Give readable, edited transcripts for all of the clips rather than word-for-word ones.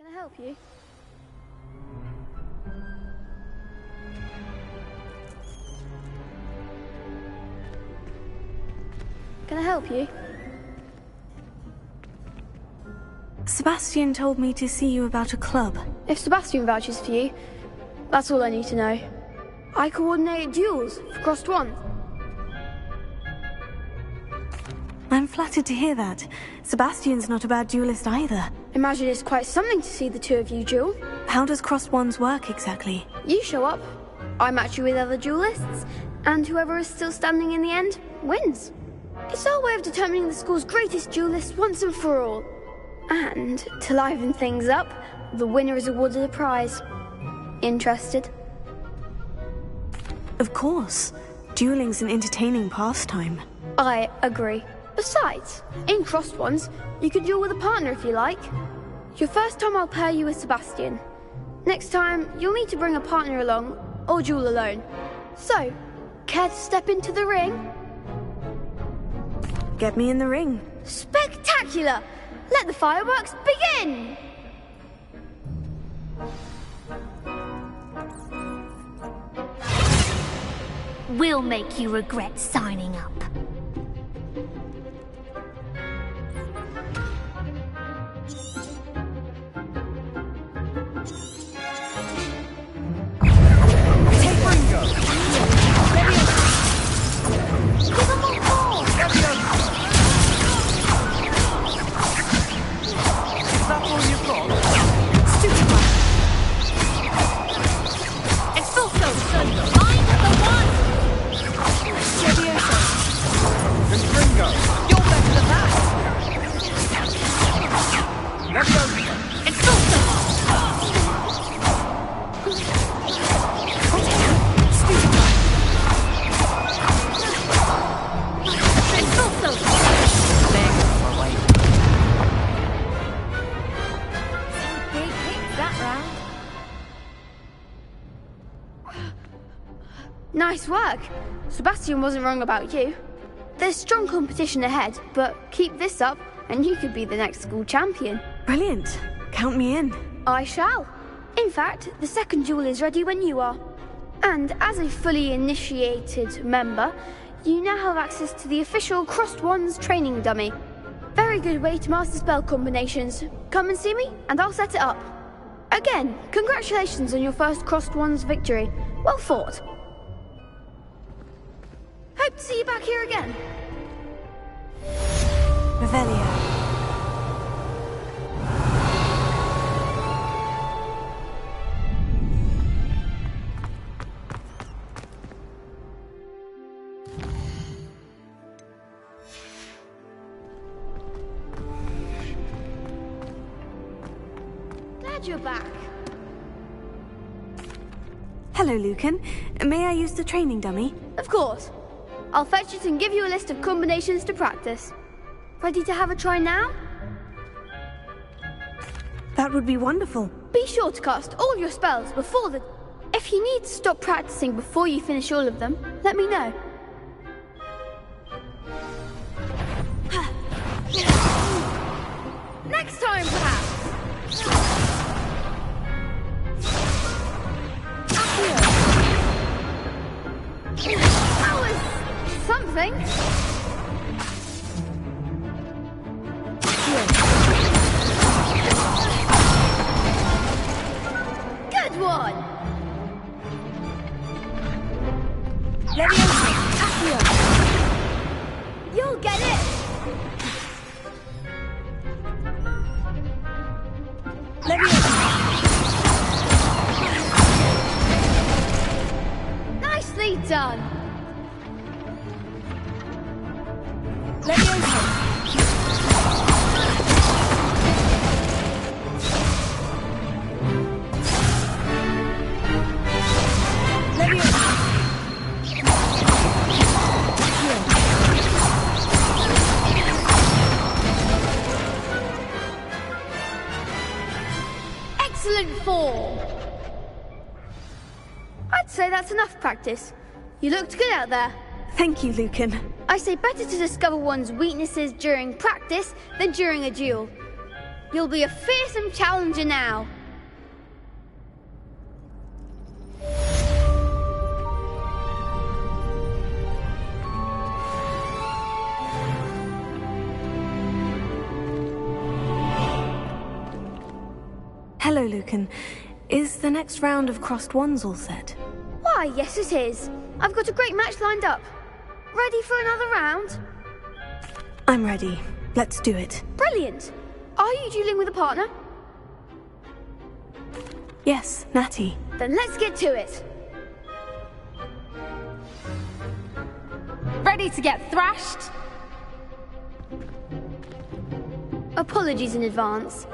Can I help you? Can I help you? Sebastian told me to see you about a club. If Sebastian vouches for you, that's all I need to know. I coordinate duels for Crossed One. I'm flattered to hear that. Sebastian's not a bad duelist either. Imagine it's quite something to see the two of you duel. How does Crossed Ones work exactly? You show up, I match you with other duelists, and whoever is still standing in the end wins. It's our way of determining the school's greatest duelist once and for all. And, to liven things up, the winner is awarded a prize. Interested? Of course. Dueling's an entertaining pastime. I agree. Besides, in Crossed Ones, you can duel with a partner if you like. Your first time I'll pair you with Sebastian. Next time, you'll need to bring a partner along, or duel alone. So, care to step into the ring? Get me in the ring. Spectacular! Let the fireworks begin! We'll make you regret signing up. Nice work. Sebastian wasn't wrong about you. There's strong competition ahead, but keep this up and you could be the next school champion. Brilliant. Count me in. I shall. In fact, the second duel is ready when you are. And as a fully initiated member, you now have access to the official Crossed Ones training dummy. Very good way to master spell combinations. Come and see me and I'll set it up. Again, congratulations on your first Crossed Ones victory. Well fought. Hope to see you back here again. Revelio. Glad you're back. Hello, Lucan. May I use the training dummy? Of course. I'll fetch it and give you a list of combinations to practice. Ready to have a try now? That would be wonderful. Be sure to cast all your spells before the... If you need to stop practicing before you finish all of them, let me know. Next time, perhaps! That was... something. Good one. You'll get it. Nicely done. Excellent form. I'd say that's enough practice. You looked good out there. Thank you, Lucan. I say better to discover one's weaknesses during practice than during a duel. You'll be a fearsome challenger now. Hello, Lucan. Is the next round of crossed wands all set? Why, yes it is. I've got a great match lined up. Ready for another round? I'm ready. Let's do it. Brilliant. Are you dueling with a partner? Yes, Natty. Then let's get to it. Ready to get thrashed? Apologies in advance.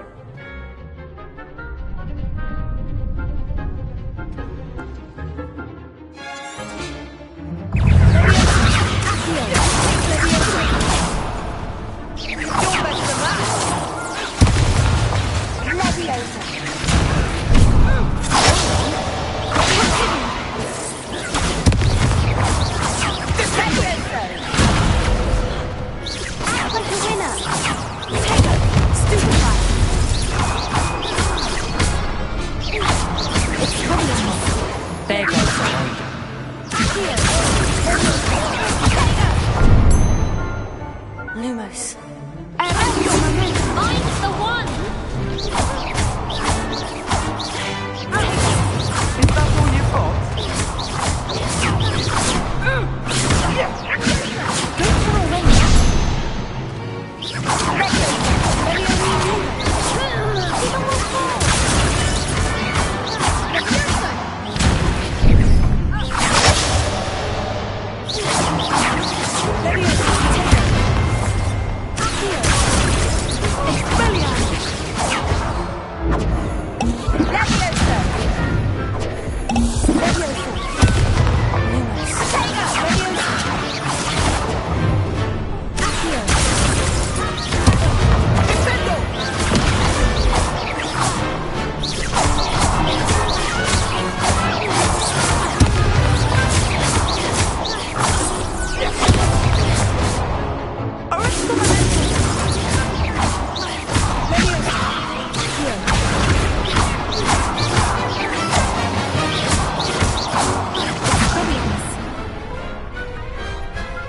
Lumos. Mine's the one! Is that all you've got? Go for a win.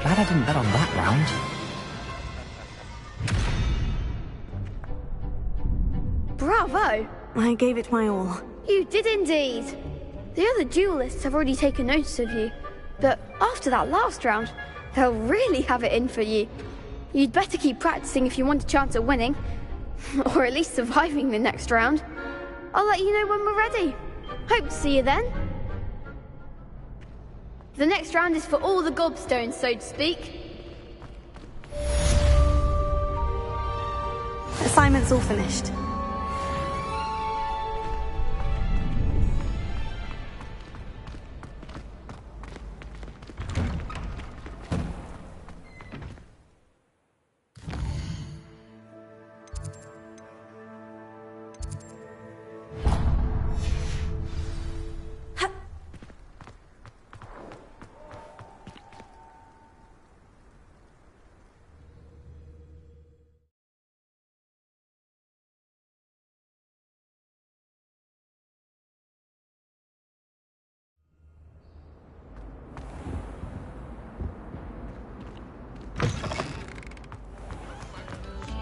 Glad I didn't bet on that round. Bravo! I gave it my all. You did indeed. The other duelists have already taken notice of you, but after that last round, they'll really have it in for you. You'd better keep practicing if you want a chance at winning, or at least surviving the next round. I'll let you know when we're ready. Hope to see you then. The next round is for all the gobstones, so to speak. Assignment's all finished.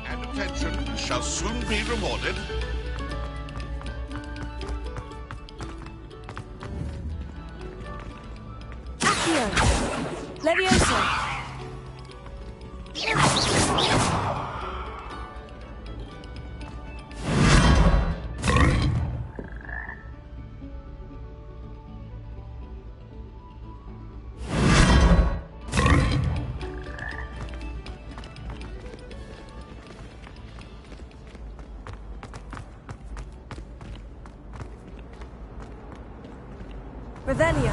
And attention shall soon be rewarded. Accio! Levioso! Revelio.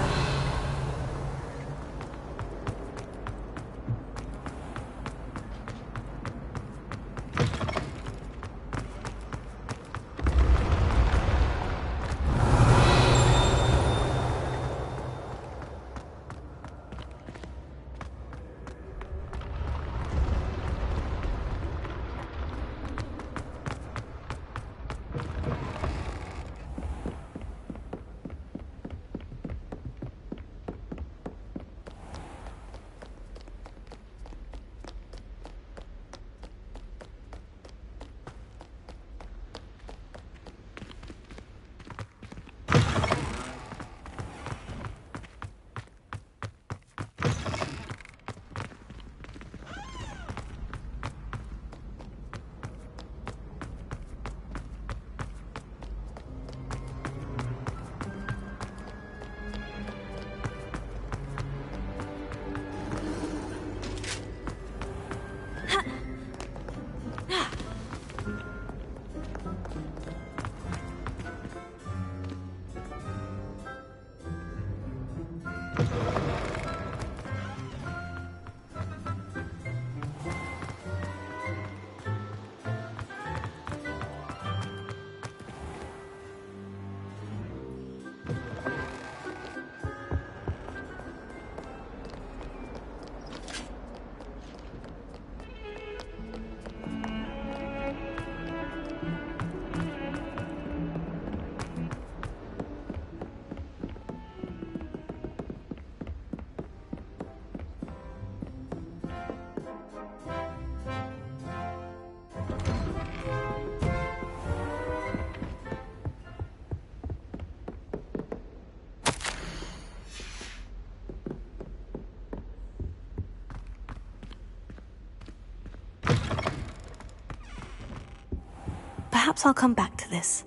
Perhaps I'll come back to this.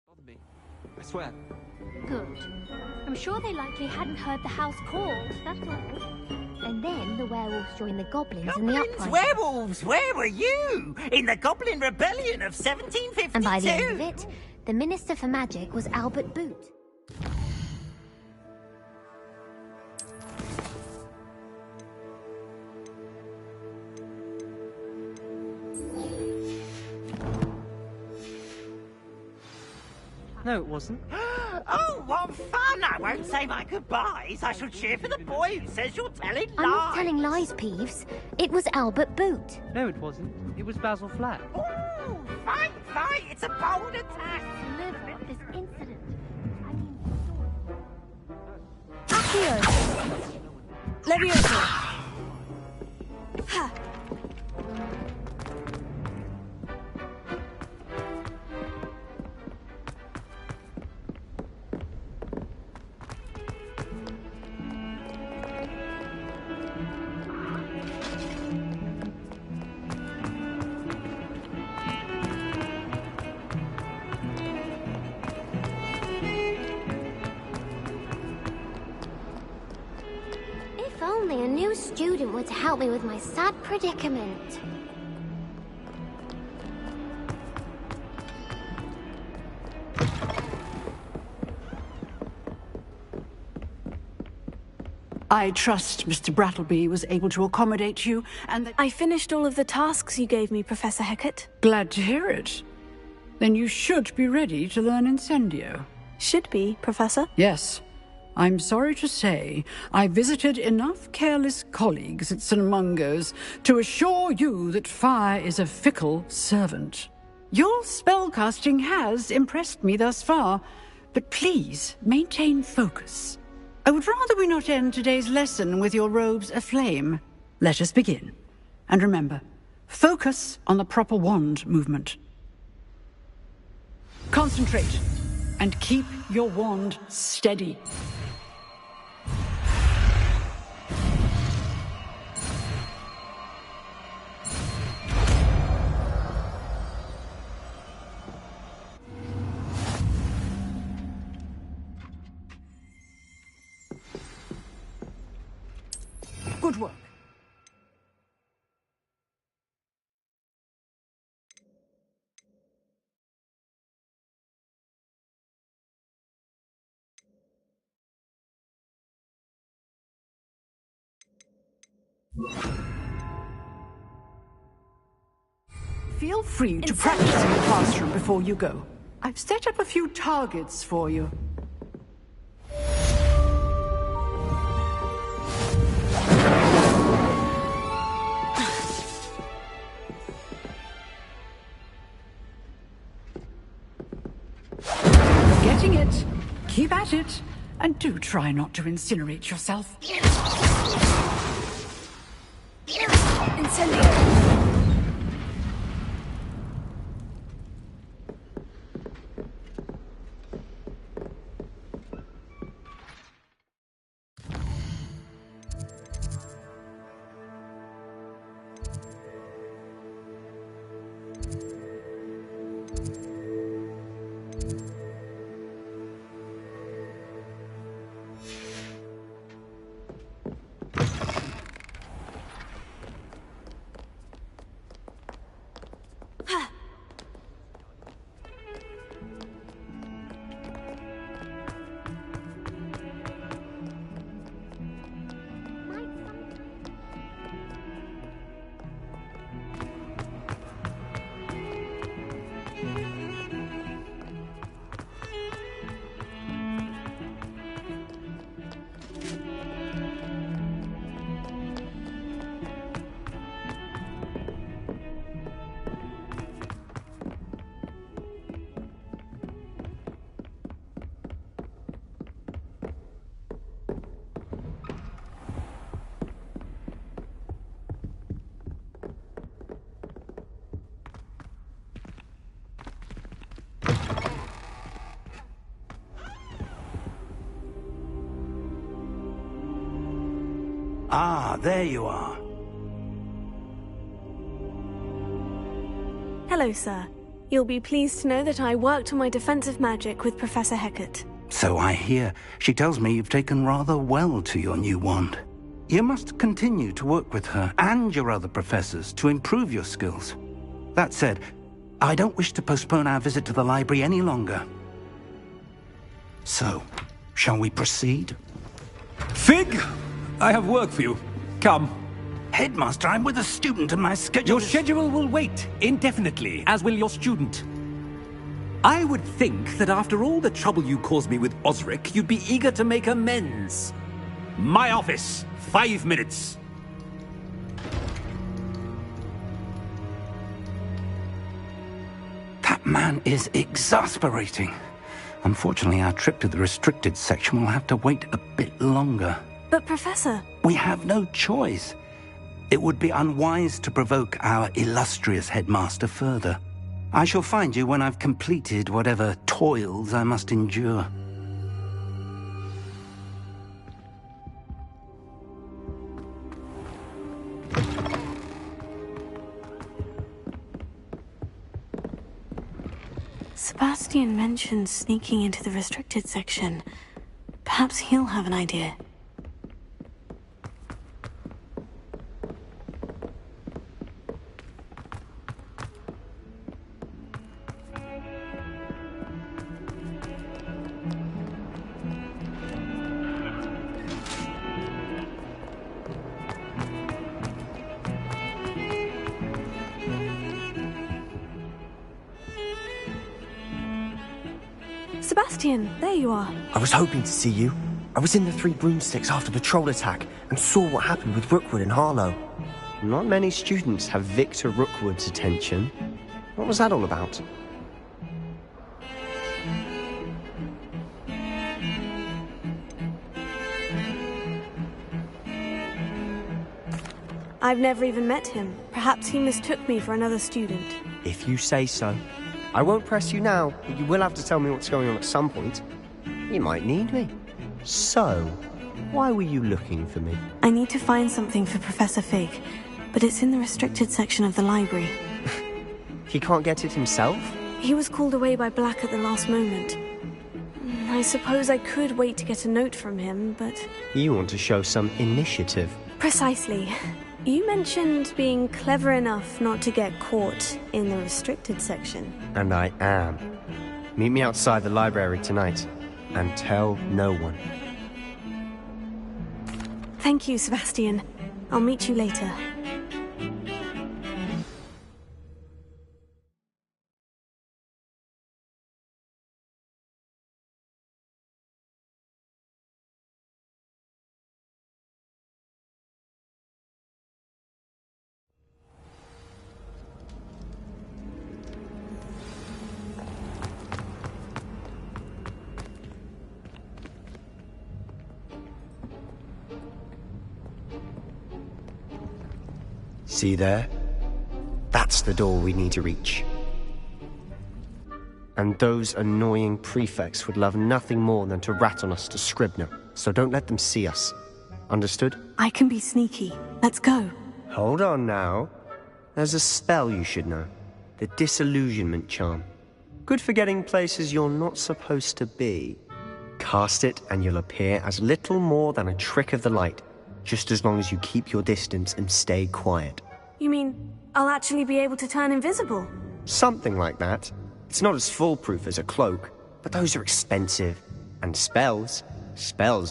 Bother me. I swear. Good. I'm sure they likely hadn't heard the house called, that's all. And then the werewolves joined the goblins in the uprising. Werewolves! Where were you? In the Goblin Rebellion of 1752! And by the end of it, the Minister for Magic was Albert Boot. No, it wasn't. Oh, what fun! I won't say my goodbyes. I shall cheer for the boy who says you're telling lies. I'm not telling lies, Peeves. It was Albert Boot. No, it wasn't. It was Basil Flat. Ooh, fight, fight! It's a bold attack! Deliver this incident. Accio! Levioso! Ha! only a new student were to help me with my sad predicament. I trust Mr. Brattleby was able to accommodate you, and that— I finished all of the tasks you gave me, Professor Hecat. Glad to hear it. Then you should be ready to learn Incendio. Should be, Professor. Yes. I'm sorry to say, I visited enough careless colleagues at St. Mungo's to assure you that fire is a fickle servant. Your spellcasting has impressed me thus far, but please maintain focus. I would rather we not end today's lesson with your robes aflame. Let us begin. And remember, focus on the proper wand movement. Concentrate, and keep your wand steady. Good work. Feel free to practice in the classroom before you go. I've set up a few targets for you. Getting it. Keep at it. And do try not to incinerate yourself. Incendio. Ah, there you are. Hello, sir. You'll be pleased to know that I worked on my defensive magic with Professor Hecat. So I hear. She tells me you've taken rather well to your new wand. You must continue to work with her and your other professors to improve your skills. That said, I don't wish to postpone our visit to the library any longer. So, shall we proceed? Fig! I have work for you. Come. Headmaster, I'm with a student and my schedule Your schedule will wait indefinitely, as will your student. I would think that after all the trouble you caused me with Osric, you'd be eager to make amends. My office. 5 minutes. That man is exasperating. Unfortunately, our trip to the restricted section will have to wait a bit longer. But, Professor... We have no choice. It would be unwise to provoke our illustrious headmaster further. I shall find you when I've completed whatever toils I must endure. Sebastian mentioned sneaking into the restricted section. Perhaps he'll have an idea. Sebastian, there you are. I was hoping to see you. I was in the Three Broomsticks after the troll attack and saw what happened with Rookwood and Harlow. Not many students have Victor Rookwood's attention. What was that all about? I've never even met him. Perhaps he mistook me for another student. If you say so. I won't press you now, but you will have to tell me what's going on at some point. You might need me. So, why were you looking for me? I need to find something for Professor Fig, but it's in the restricted section of the library. He can't get it himself? He was called away by Black at the last moment. I suppose I could wait to get a note from him, but... You want to show some initiative. Precisely. You mentioned being clever enough not to get caught in the restricted section. And I am. Meet me outside the library tonight, and tell no one. Thank you, Sebastian. I'll meet you later. See there? That's the door we need to reach. And those annoying prefects would love nothing more than to rat on us to Scribner, so don't let them see us. Understood? I can be sneaky. Let's go. Hold on now. There's a spell you should know. The Disillusionment Charm. Good for getting places you're not supposed to be. Cast it and you'll appear as little more than a trick of the light, just as long as you keep your distance and stay quiet. You mean I'll actually be able to turn invisible? Something like that. It's not as foolproof as a cloak, but those are expensive. And spells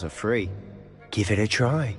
are free. Give it a try.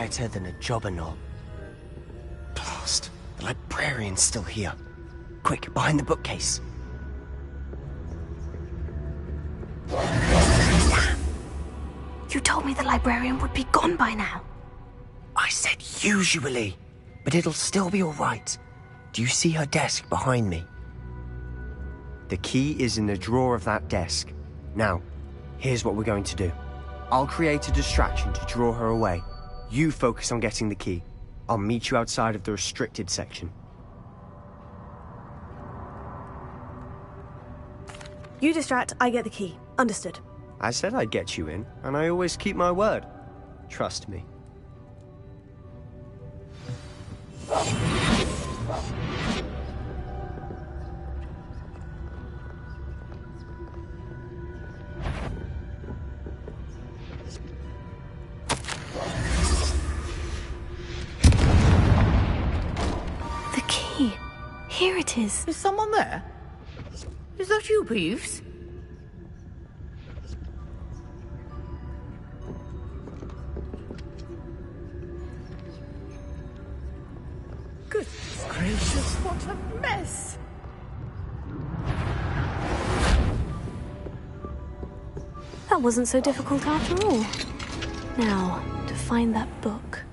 quieter than a jobber knob. Blast! The librarian's still here. Quick, behind the bookcase. Damn! You told me the librarian would be gone by now. I said usually, but it'll still be alright. Do you see her desk behind me? The key is in the drawer of that desk. Now, here's what we're going to do. I'll create a distraction to draw her away. You focus on getting the key. I'll meet you outside of the restricted section. You distract, I get the key. Understood. I said I'd get you in, and I always keep my word. Trust me. The key. Here it is. Is someone there? Is that you, Peeves? Goodness gracious, what a mess! That wasn't so difficult after all. Now, to find that book.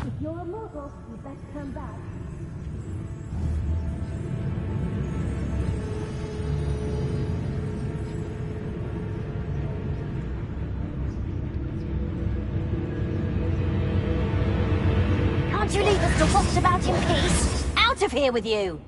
If you're a mortal, you better come back. Can't you leave us to watch about in peace? Out of here with you!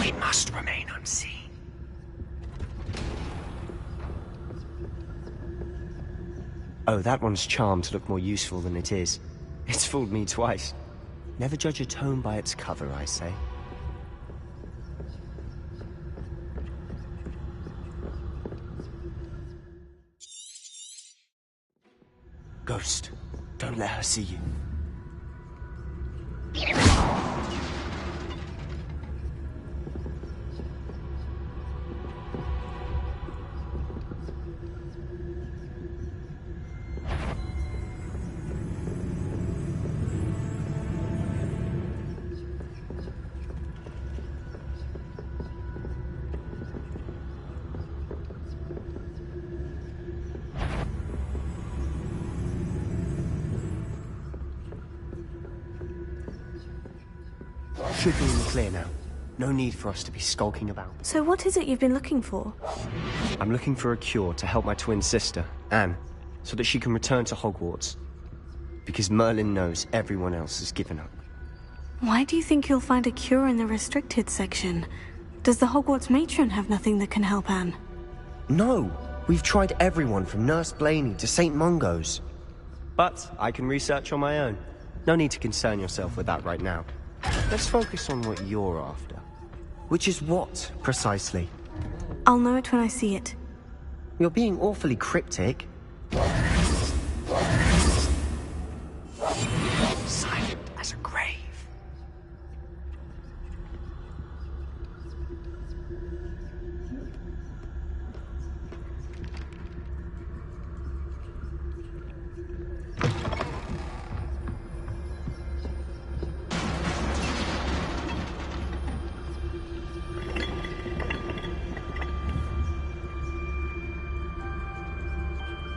We must remain unseen. Oh, that one's charmed to look more useful than it is. It's fooled me twice. Never judge a tome by its cover, I say. Ghost, don't let her see you. Should be in the clear now. No need for us to be skulking about. So what is it you've been looking for? I'm looking for a cure to help my twin sister, Anne, so that she can return to Hogwarts. Because Merlin knows everyone else has given up. Why do you think you'll find a cure in the restricted section? Does the Hogwarts matron have nothing that can help Anne? No! We've tried everyone from Nurse Blaney to St. Mungo's. But I can research on my own. No need to concern yourself with that right now. Let's focus on what you're after. Which is what, precisely? I'll know it when I see it. You're being awfully cryptic.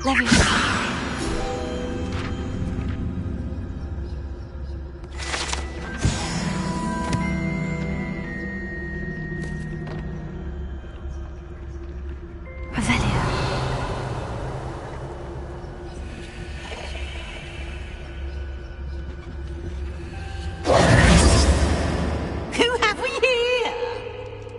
Who have we here?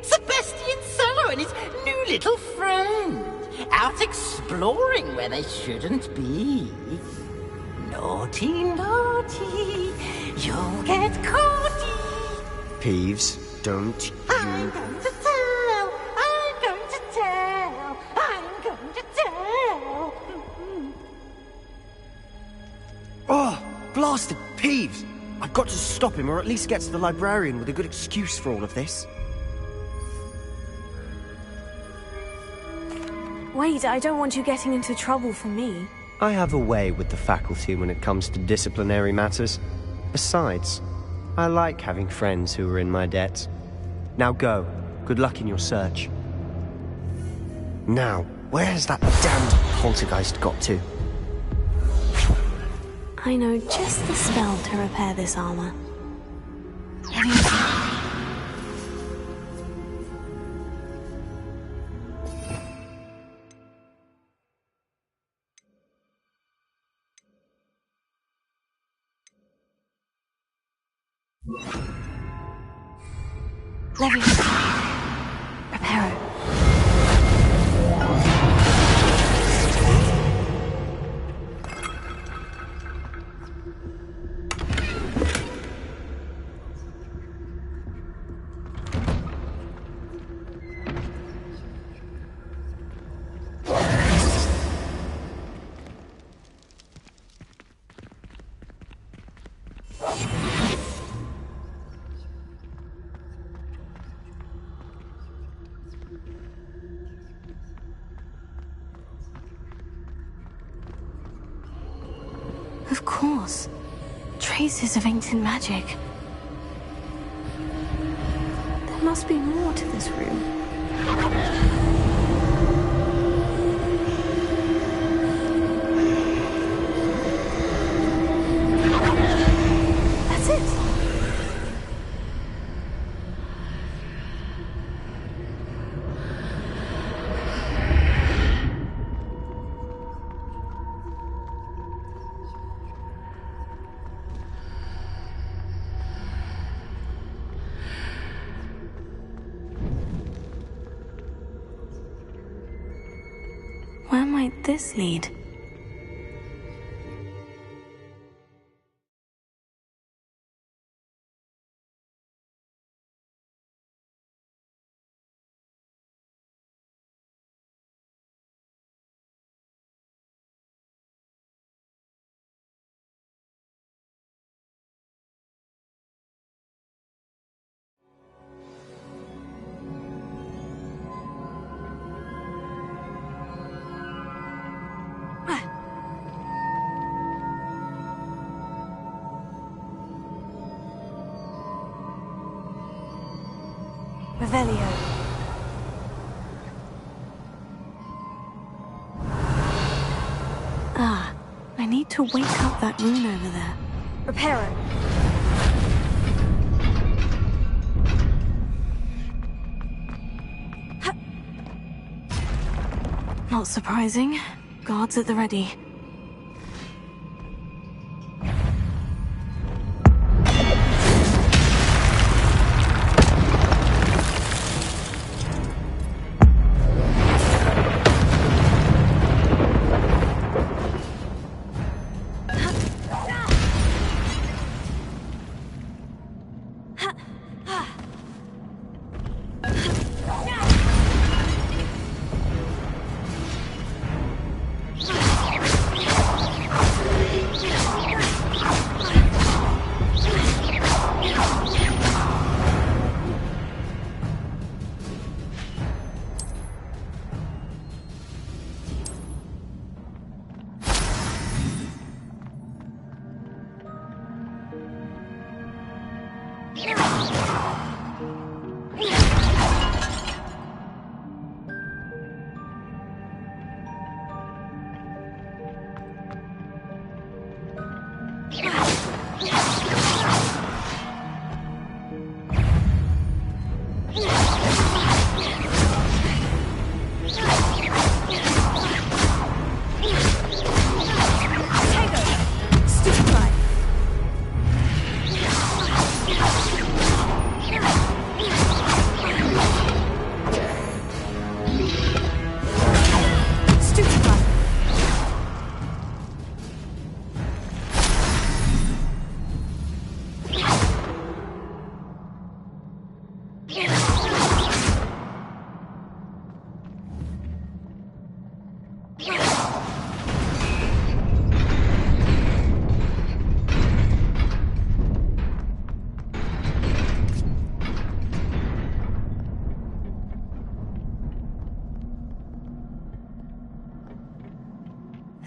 Sebastian Solo and his new little friend. Out exploring where they shouldn't be. Naughty, naughty. You'll get caught. Peeves, don't you... I'm going to tell. I'm going to tell. I'm going to tell. Oh, blasted Peeves! I've got to stop him, or at least get to the librarian with a good excuse for all of this. Wait, I don't want you getting into trouble for me. I have a way with the faculty when it comes to disciplinary matters. Besides, I like having friends who are in my debt. Now go. Good luck in your search. Now, where has that damned poltergeist got to? I know just the spell to repair this armor. Reparo. Of course. Traces of ancient magic. There must be more to this room. That's it. Where might this lead? Revelio. Ah, I need to wake up that rune over there. Reparo. Not surprising. Guards at the ready.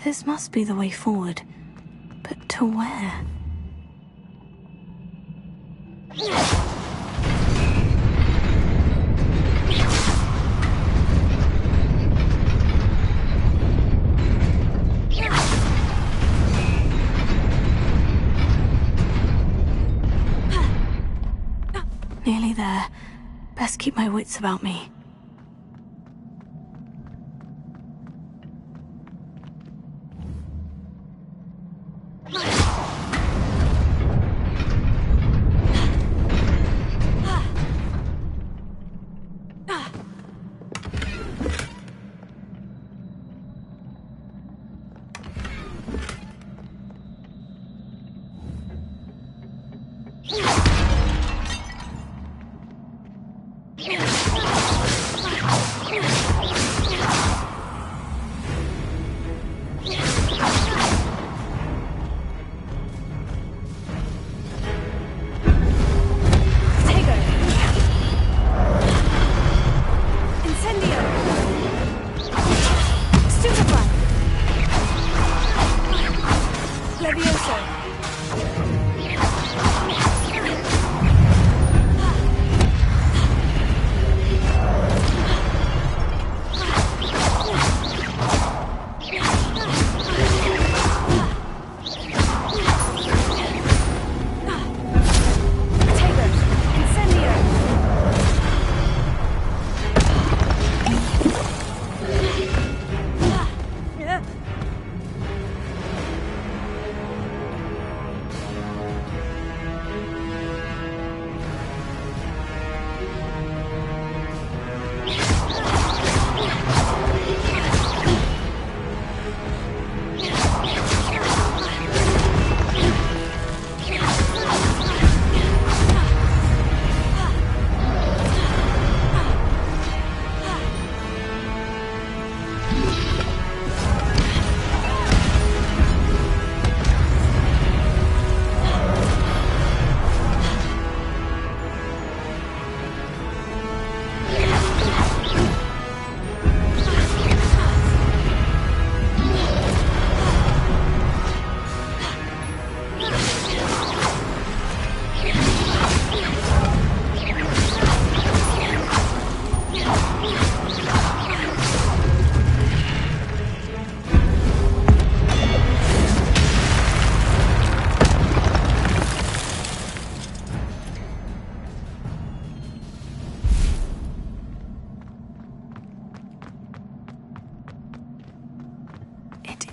This must be the way forward. But to where? Nearly there. Best keep my wits about me.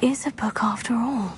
Is a book after all.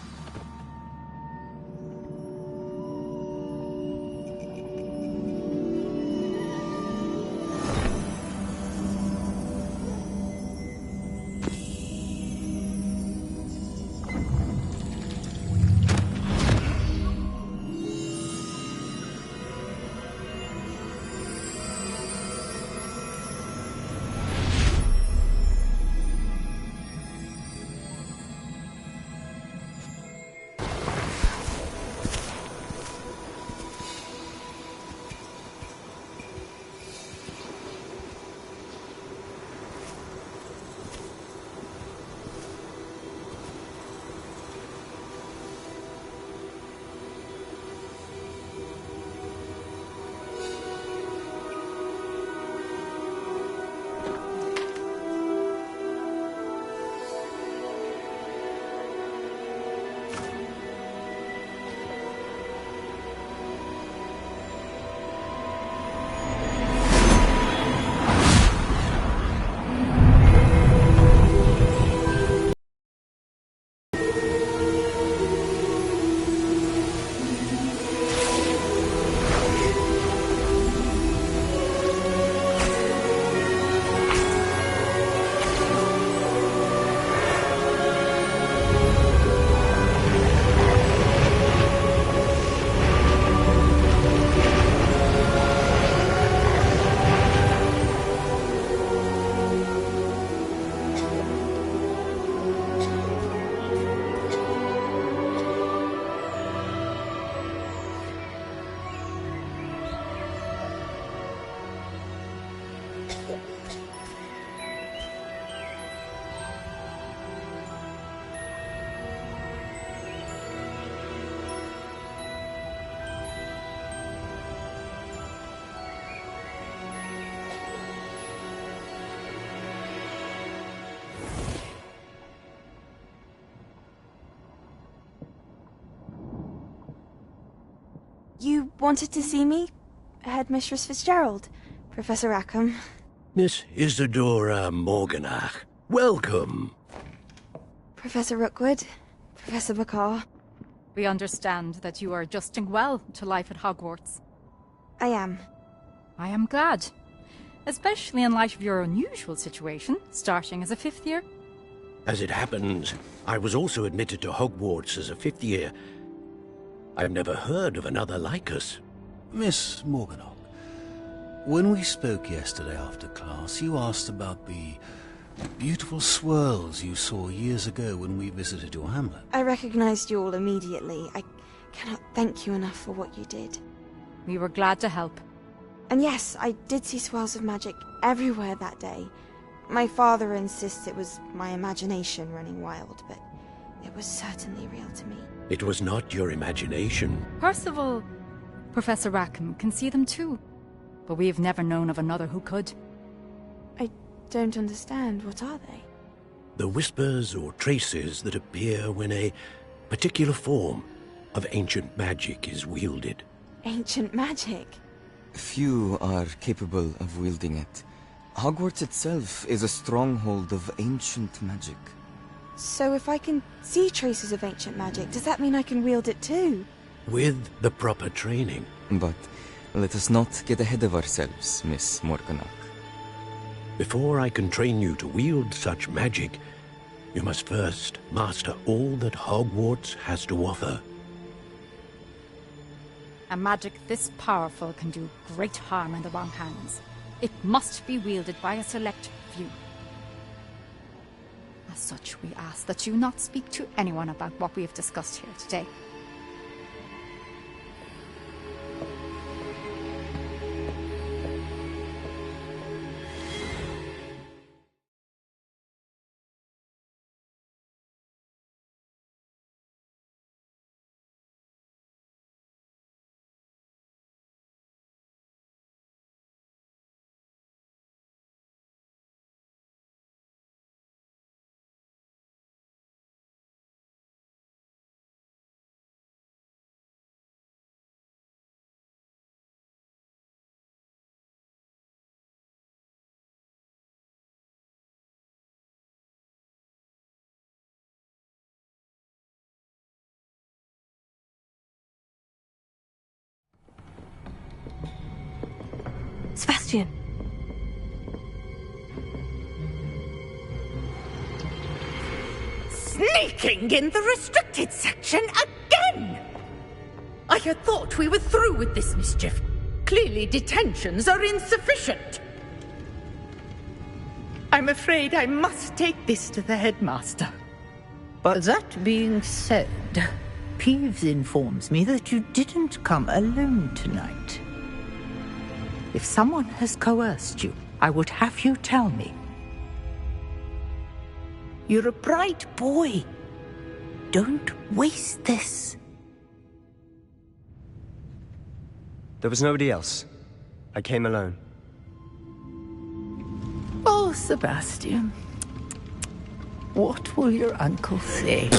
You wanted to see me? Headmistress Fitzgerald, Professor Rackham. Miss Isadora Morganach, welcome. Professor Rookwood, Professor Bakar. We understand that you are adjusting well to life at Hogwarts. I am. I am glad. Especially in light of your unusual situation, starting as a 5th year. As it happens, I was also admitted to Hogwarts as a 5th year. I've never heard of another like us. Miss Morganach, when we spoke yesterday after class, you asked about the beautiful swirls you saw years ago when we visited your hamlet. I recognized you all immediately. I cannot thank you enough for what you did. We were glad to help. And yes, I did see swirls of magic everywhere that day. My father insists it was my imagination running wild, but it was certainly real to me. It was not your imagination. Percival, Professor Rackham can see them too. But we've never known of another who could. I don't understand. What are they? The whispers or traces that appear when a particular form of ancient magic is wielded. Ancient magic? Few are capable of wielding it. Hogwarts itself is a stronghold of ancient magic. So if I can see traces of ancient magic, does that mean I can wield it too? With the proper training. But let us not get ahead of ourselves, Miss Morganach. Before I can train you to wield such magic, you must first master all that Hogwarts has to offer. A magic this powerful can do great harm in the wrong hands. It must be wielded by a select few. As such, we ask that you not speak to anyone about what we have discussed here today. Sebastian! Sneaking in the restricted section again! I had thought we were through with this mischief. Clearly detentions are insufficient. I'm afraid I must take this to the headmaster. But that being said, Peeves informs me that you didn't come alone tonight. If someone has coerced you, I would have you tell me. You're a bright boy. Don't waste this. There was nobody else. I came alone. Oh, Sebastian. What will your uncle say?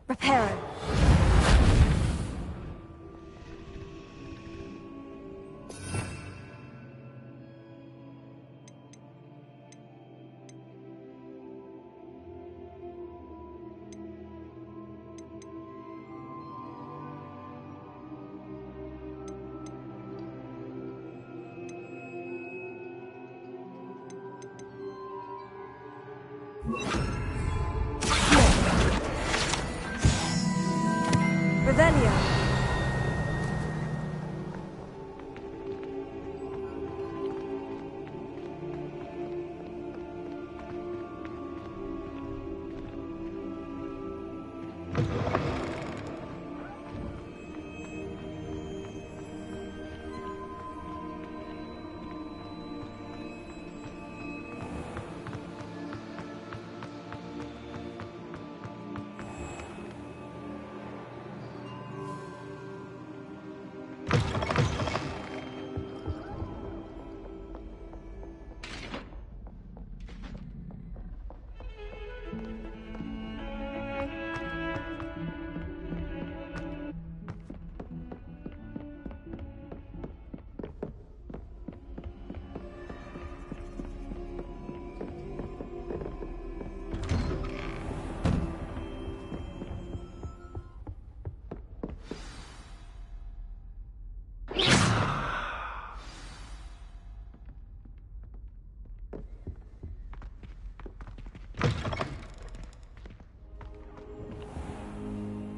Reparo. You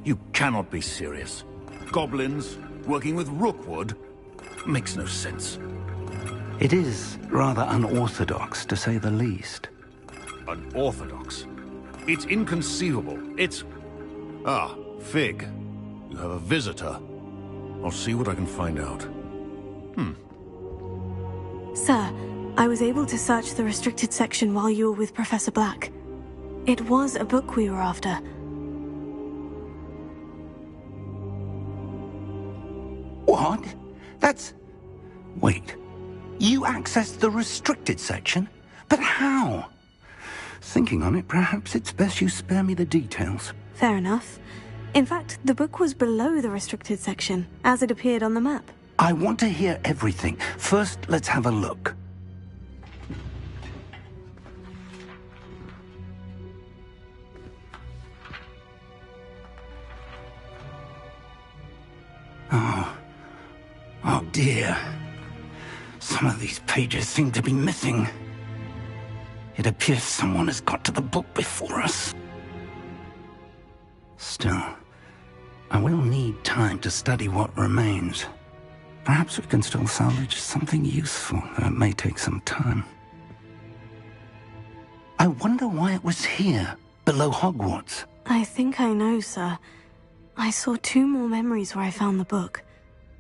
You cannot be serious. Goblins working with Rookwood? Makes no sense. It is rather unorthodox, to say the least. Unorthodox? It's inconceivable. It's... Ah, Fig. You have a visitor. I'll see what I can find out. Sir, I was able to search the restricted section while you were with Professor Black. It was a book we were after. What? That's... Wait. You accessed the restricted section? But how? Thinking on it, perhaps it's best you spare me the details. Fair enough. In fact, the book was below the restricted section, as it appeared on the map. I want to hear everything. First, let's have a look. Oh dear. Some of these pages seem to be missing. It appears someone has got to the book before us. Still, I will need time to study what remains. Perhaps we can still salvage something useful, though it may take some time. I wonder why it was here, below Hogwarts. I think I know, sir. I saw 2 more memories where I found the book.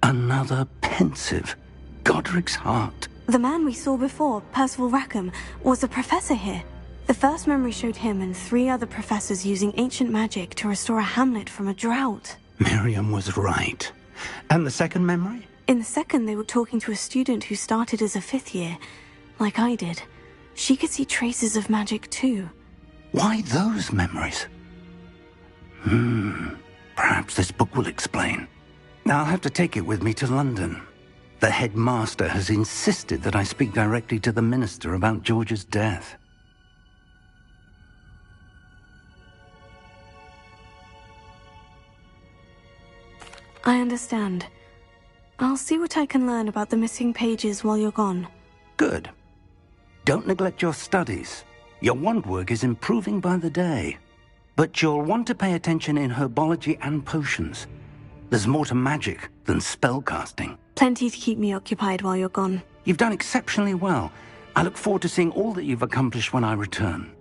Another pensive. Godric's heart. The man we saw before, Percival Rackham, was a professor here. The first memory showed him and 3 other professors using ancient magic to restore a hamlet from a drought. Miriam was right. And the second memory? In the second, they were talking to a student who started as a 5th year, like I did. She could see traces of magic too. Why those memories? Perhaps this book will explain. I'll have to take it with me to London. The headmaster has insisted that I speak directly to the minister about George's death. I understand. I'll see what I can learn about the missing pages while you're gone. Good. Don't neglect your studies. Your wand work is improving by the day. But you'll want to pay attention in herbology and potions. There's more to magic than spellcasting. Plenty to keep me occupied while you're gone. You've done exceptionally well. I look forward to seeing all that you've accomplished when I return.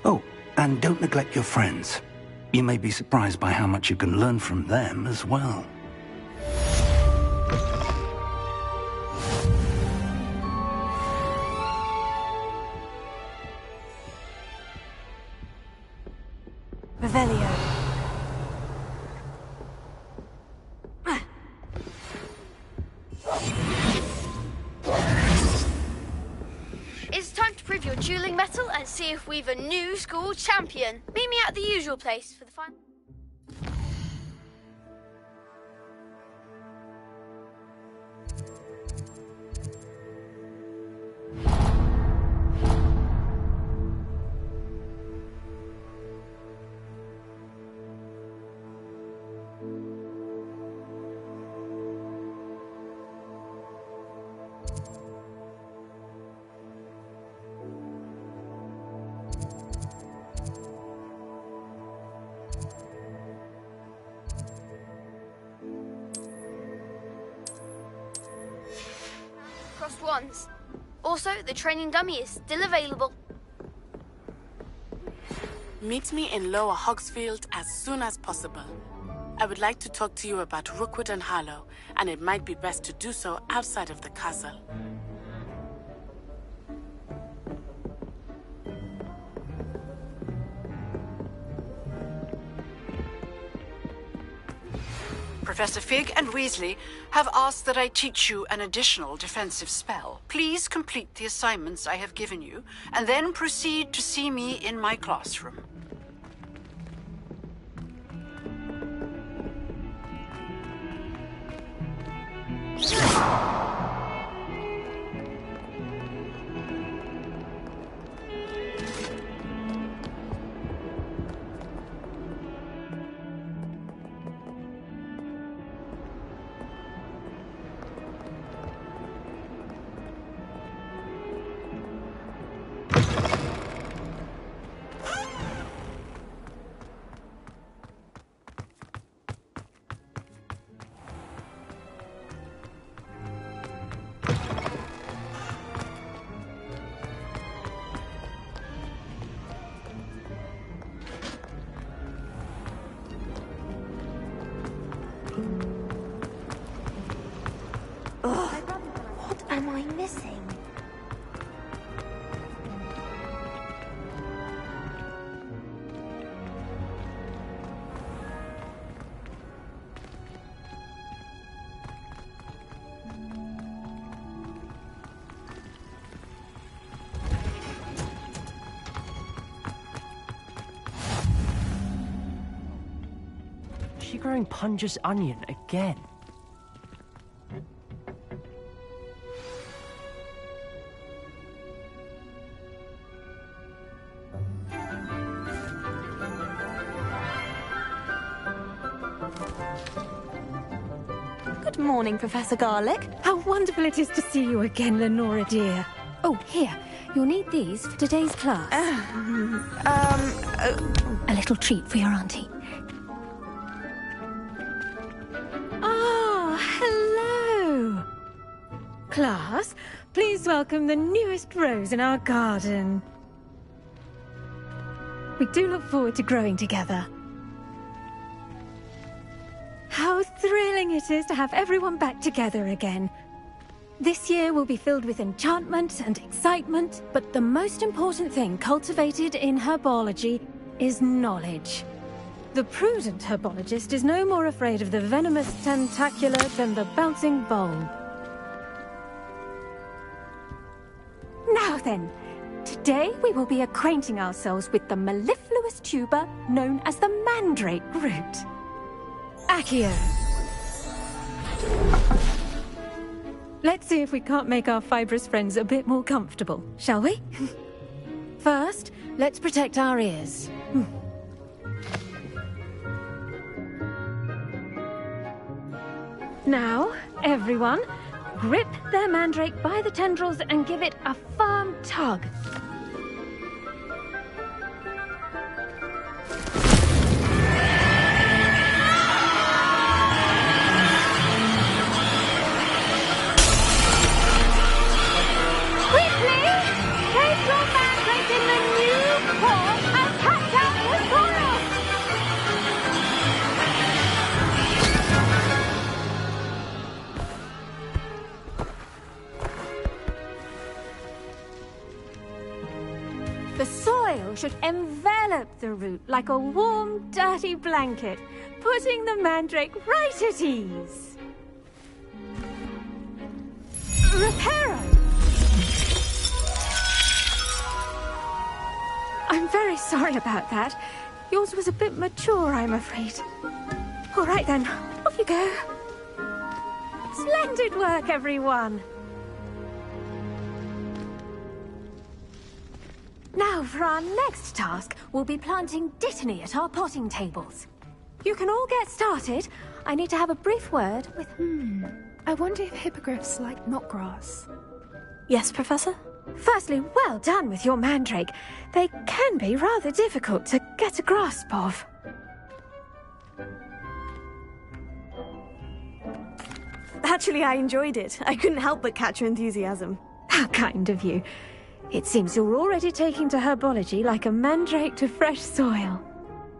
Oh, and don't neglect your friends. You may be surprised by how much you can learn from them as well. Revelio. It's time to prove your dueling mettle and see if we've a new school champion. Meet me at the usual place for the final. Crossed wands. Also, the training dummy is still available. Meet me in Lower Hogsfield as soon as possible. I would like to talk to you about Rookwood and Harlow, and it might be best to do so outside of the castle. Professor Fig and Weasley have asked that I teach you an additional defensive spell. Please complete the assignments I have given you, and then proceed to see me in my classroom. What am I missing? Is she growing Punja's onion again? Good morning, Professor Garlick. How wonderful it is to see you again, Lenora dear. Oh, here. You'll need these for today's class. A little treat for your auntie. Ah, hello. Class, please welcome the newest rose in our garden. We do look forward to growing together. How thrilling it is to have everyone back together again. This year will be filled with enchantment and excitement, but the most important thing cultivated in herbology is knowledge. The prudent herbologist is no more afraid of the venomous tentacula than the bouncing bulb. Now then, today we will be acquainting ourselves with the mellifluous tuber known as the mandrake root. Accio. Let's see if we can't make our fibrous friends a bit more comfortable, shall we? First, let's protect our ears. Now, everyone, grip their mandrake by the tendrils and give it a firm tug. The soil should envelop the root like a warm, dirty blanket, putting the mandrake right at ease. Reparo! I'm very sorry about that. Yours was a bit mature, I'm afraid. All right then, off you go. Splendid work, everyone! Now, for our next task, we'll be planting Dittany at our potting tables. You can all get started. I need to have a brief word with... I wonder if hippogriffs like knotgrass. Yes, Professor? Firstly, well done with your mandrake. They can be rather difficult to get a grasp of. Actually, I enjoyed it. I couldn't help but catch your enthusiasm. How kind of you. It seems you're already taking to herbology like a mandrake to fresh soil.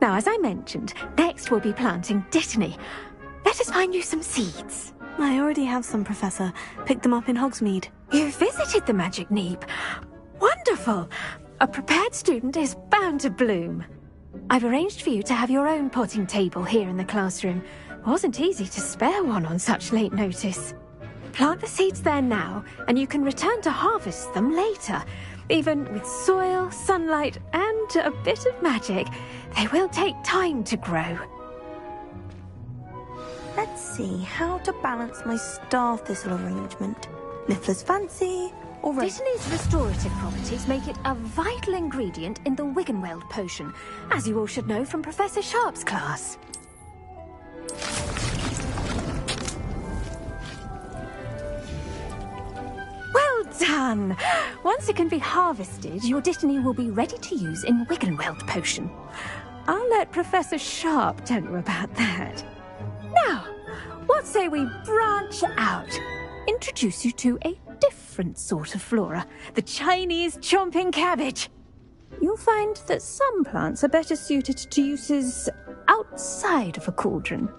Now, as I mentioned, next we'll be planting Dittany. Let us find you some seeds. I already have some, Professor. Picked them up in Hogsmeade. You visited the Magic Neep. Wonderful! A prepared student is bound to bloom. I've arranged for you to have your own potting table here in the classroom. Wasn't easy to spare one on such late notice. Plant the seeds there now, and you can return to harvest them later. Even with soil, sunlight, and a bit of magic, they will take time to grow. Let's see how to balance my star thistle arrangement. Niffler's fancy, or... Dittany's restorative properties make it a vital ingredient in the Wiggenweld potion, as you all should know from Professor Sharp's class. Well done! Once it can be harvested, your Dittany will be ready to use in Wiggenweld potion. I'll let Professor Sharp tell you about that. Now, what say we branch out? Introduce you to a different sort of flora, the Chinese chomping cabbage. You'll find that some plants are better suited to uses outside of a cauldron.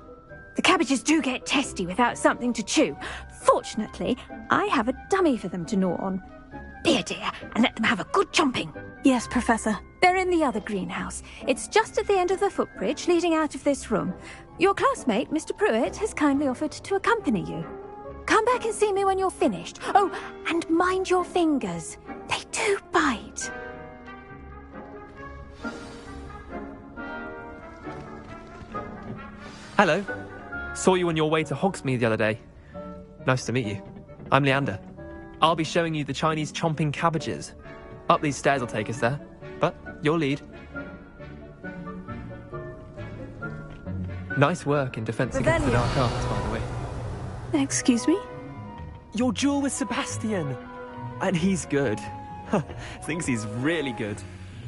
The cabbages do get testy without something to chew. Fortunately, I have a dummy for them to gnaw on. Be a dear and let them have a good chomping. Yes, Professor. They're in the other greenhouse. It's just at the end of the footbridge leading out of this room. Your classmate, Mr. Pruitt, has kindly offered to accompany you. Come back and see me when you're finished. Oh, and mind your fingers. They do bite. Hello. Saw you on your way to Hogsmeade the other day. Nice to meet you. I'm Leander. I'll be showing you the Chinese chomping cabbages. Up these stairs will take us there, but your lead. Nice work in defense against the dark arts, by the way. Excuse me? Your duel with Sebastian! And he's good. Thinks he's really good.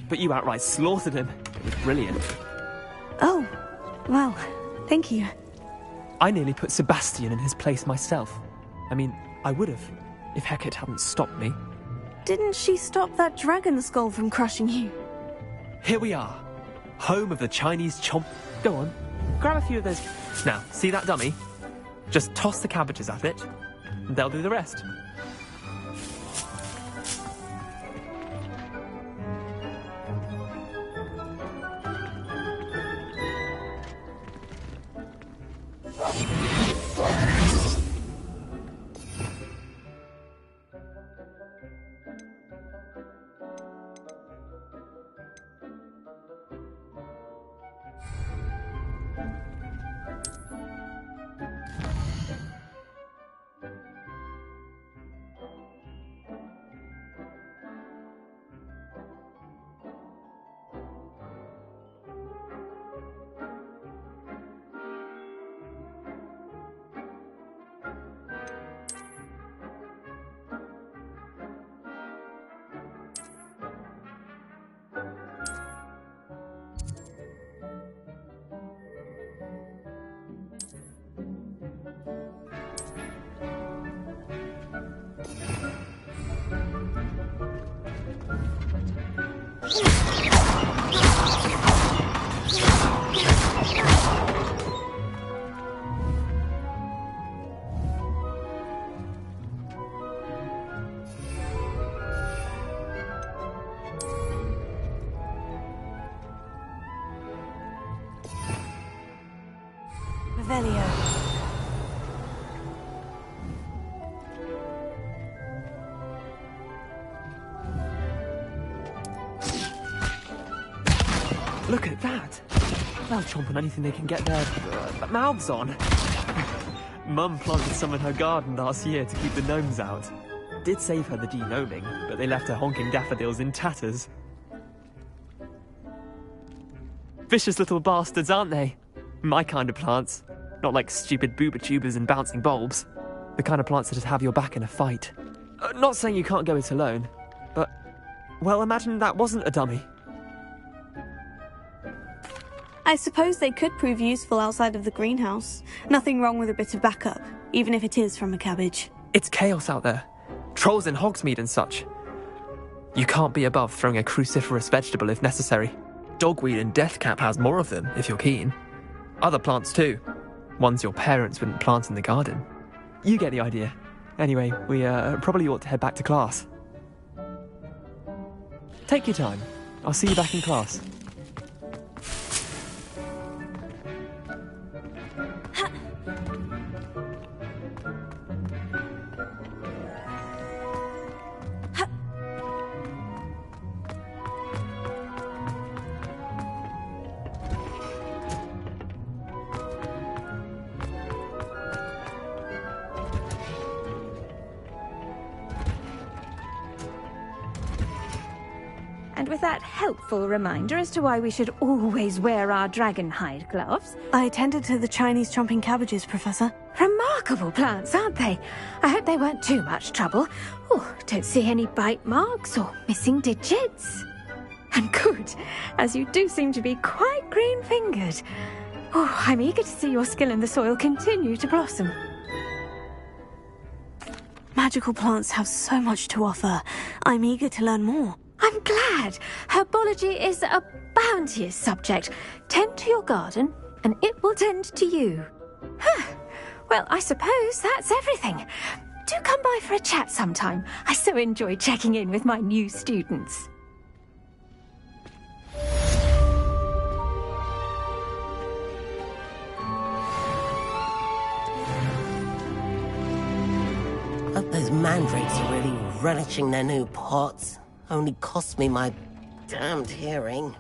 But you outright slaughtered him. It was brilliant. Oh, well, thank you. I nearly put Sebastian in his place myself. I mean, I would have, if Hecate hadn't stopped me. Didn't she stop that dragon skull from crushing you? Here we are. Home of the Chinese chomp. Go on, grab a few of those. Now, see that dummy? Just toss the cabbages at it, and they'll do the rest. Revelio. Look at that! They'll chomp on anything they can get their mouths on. Mum planted some in her garden last year to keep the gnomes out. Did save her the de-gnoming, but they left her honking daffodils in tatters. Vicious little bastards, aren't they? My kind of plants. Not like stupid booba tubers and bouncing bulbs. The kind of plants that'd have your back in a fight. Not saying you can't go it alone, but... well, imagine that wasn't a dummy. I suppose they could prove useful outside of the greenhouse. Nothing wrong with a bit of backup, even if it is from a cabbage. It's chaos out there. Trolls in Hogsmeade and such. You can't be above throwing a cruciferous vegetable if necessary. Dogweed and deathcap has more of them, if you're keen. Other plants too. Ones your parents wouldn't plant in the garden. You get the idea. Anyway, we probably ought to head back to class. Take your time. I'll see you back in class. And with that helpful reminder as to why we should always wear our dragon hide gloves. I attended to the Chinese chomping cabbages, Professor. Remarkable plants, aren't they? I hope they weren't too much trouble. Oh, don't see any bite marks or missing digits. And good, as you do seem to be quite green-fingered. Oh, I'm eager to see your skill in the soil continue to blossom. Magical plants have so much to offer. I'm eager to learn more. I'm glad. Herbology is a bounteous subject. Tend to your garden, and it will tend to you. Well, I suppose that's everything. Do come by for a chat sometime. I so enjoy checking in with my new students. Hope those mandrakes are really relishing their new pots. Only cost me my damned hearing.